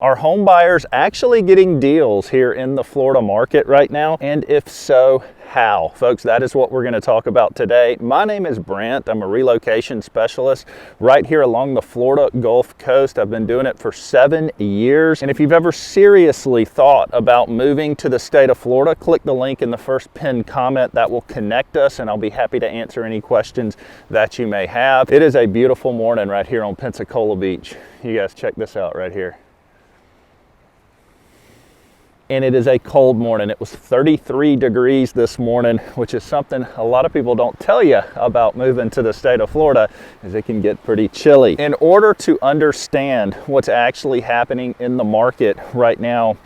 Are home buyers actually getting deals here in the Florida market right now? And if so, how? Folks, that is what we're going to talk about today. My name is Brant. I'm a relocation specialist right here along the Florida Gulf Coast. I've been doing it for 7 years. And if you've ever seriously thought about moving to the state of Florida, click the link in the first pinned comment. That will connect us, and I'll be happy to answer any questions that you may have. It is a beautiful morning right here on Pensacola Beach. You guys check this out right here. And it is a cold morning. It was 33 degrees this morning, which is something a lot of people don't tell you about moving to the state of Florida, as it can get pretty chilly. In order to understand what's actually happening in the market right now,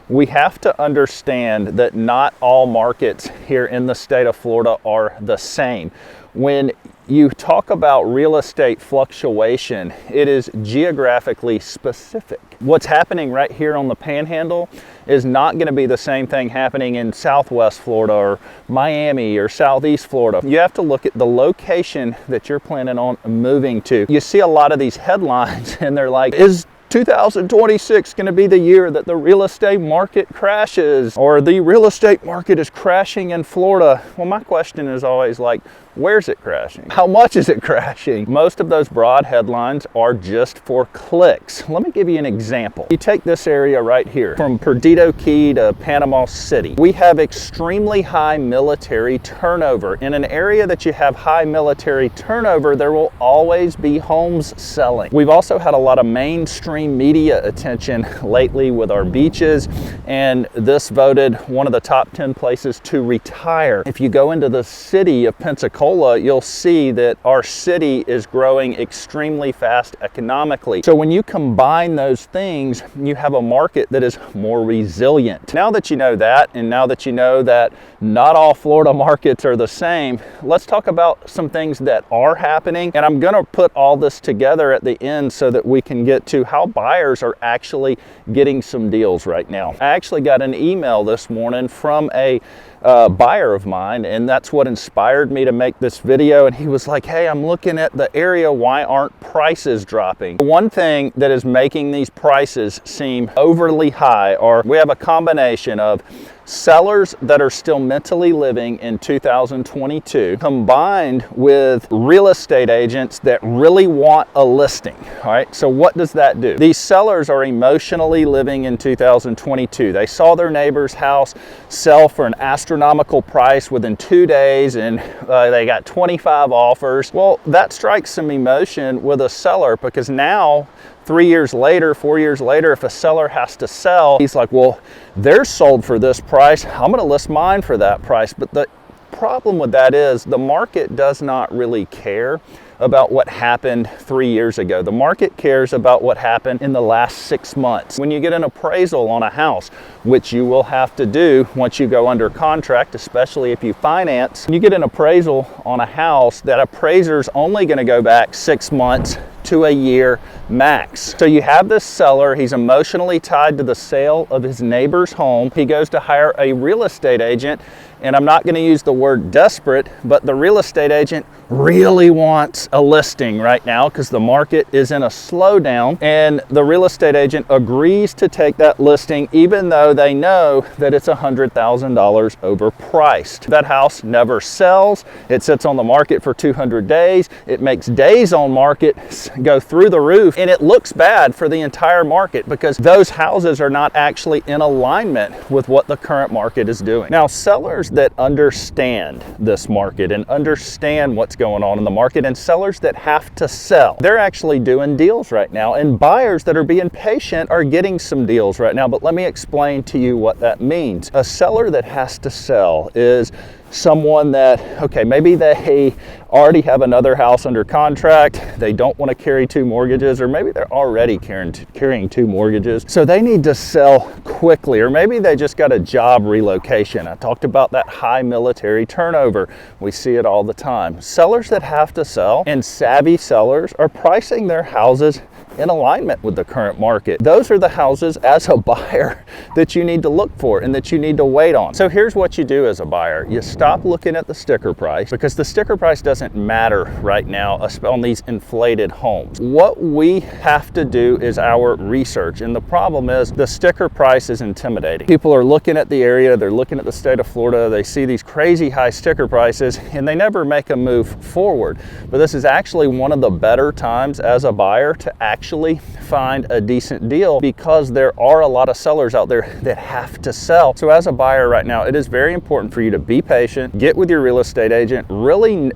we have to understand that not all markets here in the state of Florida are the same. When you talk about real estate fluctuation, it is geographically specific. What's happening right here on the Panhandle is not going to be the same thing happening in Southwest Florida or Miami or Southeast Florida. You have to look at the location that you're planning on moving to. You see a lot of these headlines and they're like, is 2026 going to be the year that the real estate market crashes, or the real estate market is crashing in Florida? Well, my question is always like, where's it crashing? How much is it crashing? Most of those broad headlines are just for clicks. Let me give you an example. You take this area right here, from Perdido Key to Panama City. We have extremely high military turnover. In an area that you have high military turnover, there will always be homes selling. We've also had a lot of mainstream media attention lately with our beaches, and this voted one of the top 10 places to retire. If you go into the city of Pensacola, you'll see that our city is growing extremely fast economically. So when you combine those things, you have a market that is more resilient. Now that you know that, and now that you know that not all Florida markets are the same, let's talk about some things that are happening. And I'm gonna put all this together at the end so that we can get to how buyers are actually getting some deals right now. I actually got an email this morning from a buyer of mine, and that's what inspired me to make this video. And he was like, hey, I'm looking at the area, why aren't prices dropping? One thing that is making these prices seem overly high, or we have a combination of sellers that are still mentally living in 2022 combined with real estate agents that really want a listing. All right, so what does that do? These sellers are emotionally living in 2022. They saw their neighbor's house sell for an astronomical price within 2 days, and they got 25 offers. Well, that strikes some emotion with a seller, because now 3 years later, 4 years later, if a seller has to sell, he's like, well, they're sold for this price, I'm going to list mine for that price. But the problem with that is the market does not really care about what happened 3 years ago. The market cares about what happened in the last 6 months. When you get an appraisal on a house, which you will have to do once you go under contract, especially if you finance, when you get an appraisal on a house, that appraiser's only going to go back 6 months to a year max. So you have this seller, he's emotionally tied to the sale of his neighbor's home. He goes to hire a real estate agent, and I'm not going to use the word desperate, but the real estate agent really wants a listing right now because the market is in a slowdown, and the real estate agent agrees to take that listing even though they know that it's $100,000 overpriced. That house never sells. It sits on the market for 200 days. It makes days on market go through the roof, and it looks bad for the entire market because those houses are not actually in alignment with what the current market is doing. Now, sellers that understand this market and understand what's going on in the market, and sellers that have to sell, they're actually doing deals right now, and buyers that are being patient are getting some deals right now. But let me explain to you what that means. A seller that has to sell is someone that, okay, maybe they already have another house under contract, they don't want to carry 2 mortgages, or maybe they're already carrying 2 mortgages, so they need to sell quickly, or maybe they just got a job relocation. I talked about that high military turnover. We see it all the time. Sellers that have to sell, and savvy sellers, are pricing their houses in alignment with the current market. Those are the houses as a buyer that you need to look for and that you need to wait on. So here's what you do as a buyer. You stop looking at the sticker price, because the sticker price doesn't matter right now on these inflated homes. What we have to do is our research, and the problem is the sticker price is intimidating. People are looking at the area, they're looking at the state of Florida, they see these crazy high sticker prices, and they never make a move forward. But this is actually one of the better times as a buyer to actually find a decent deal, because there are a lot of sellers out there that have to sell. So as a buyer right now, it is very important for you to be patient, get with your real estate agent, really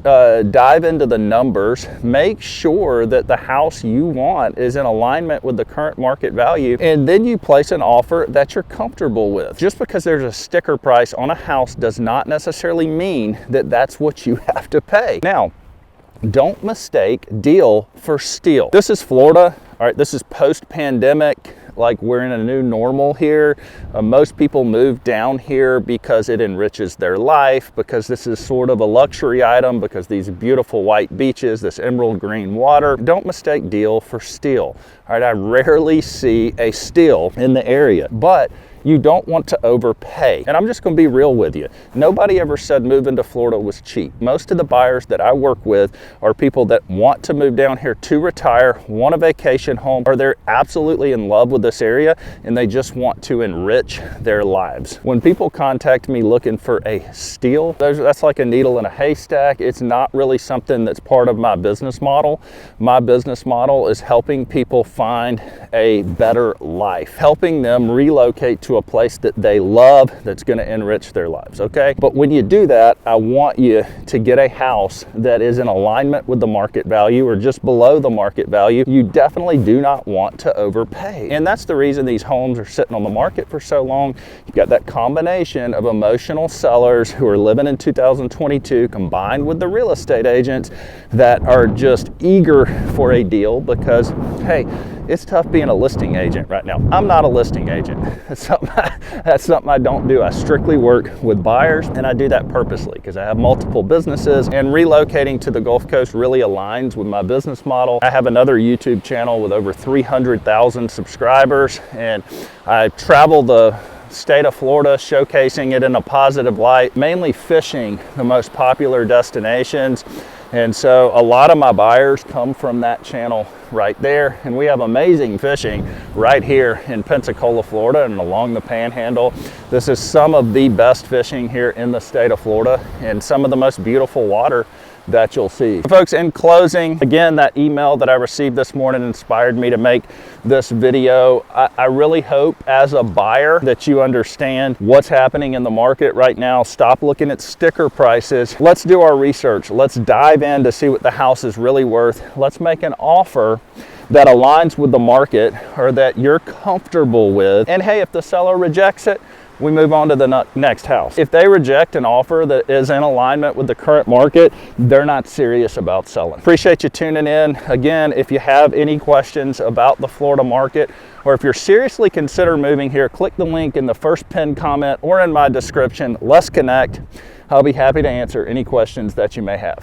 dive into the numbers, make sure that the house you want is in alignment with the current market value, and then you place an offer that you're comfortable with. Just because there's a sticker price on a house does not necessarily mean that that's what you have to pay. Now, don't mistake deal for steal. This is Florida. All right, this is post-pandemic. Like, we're in a new normal here. Most people move down here because it enriches their life, because this is sort of a luxury item, because these beautiful white beaches, this emerald green water. Don't mistake deal for steal. All right, I rarely see a steal in the area, but you don't want to overpay. And I'm just gonna be real with you. Nobody ever said moving to Florida was cheap. Most of the buyers that I work with are people that want to move down here to retire, want a vacation home, or they're absolutely in love with this area and they just want to enrich their lives. When people contact me looking for a steal, that's like a needle in a haystack. It's not really something that's part of my business model. My business model is helping people find a better life, helping them relocate to a place that they love, that's going to enrich their lives, okay? But when you do that, I want you to get a house that is in alignment with the market value or just below the market value. You definitely do not want to overpay. And that's the reason these homes are sitting on the market for so long. You've got that combination of emotional sellers who are living in 2022 combined with the real estate agents that are just eager for a deal, because, hey, it's tough being a listing agent right now. I'm not a listing agent. That's something I don't do. I strictly work with buyers, and I do that purposely because I have multiple businesses, and relocating to the Gulf Coast really aligns with my business model. I have another YouTube channel with over 300,000 subscribers, and I travel the state of Florida showcasing it in a positive light, mainly fishing the most popular destinations. And so a lot of my buyers come from that channel right there, and we have amazing fishing right here in Pensacola, Florida, and along the Panhandle. This is some of the best fishing here in the state of Florida, and some of the most beautiful water that you'll see. Folks, in closing, again, that email that I received this morning inspired me to make this video. I really hope as a buyer that you understand what's happening in the market right now. Stop looking at sticker prices. Let's do our research. Let's dive in to see what the house is really worth. Let's make an offer that aligns with the market or that you're comfortable with. And hey, if the seller rejects it, we move on to the next house. If they reject an offer that is in alignment with the current market, they're not serious about selling. Appreciate you tuning in. Again, if you have any questions about the Florida market, or if you're seriously considering moving here, click the link in the first pinned comment or in my description. Let's connect. I'll be happy to answer any questions that you may have.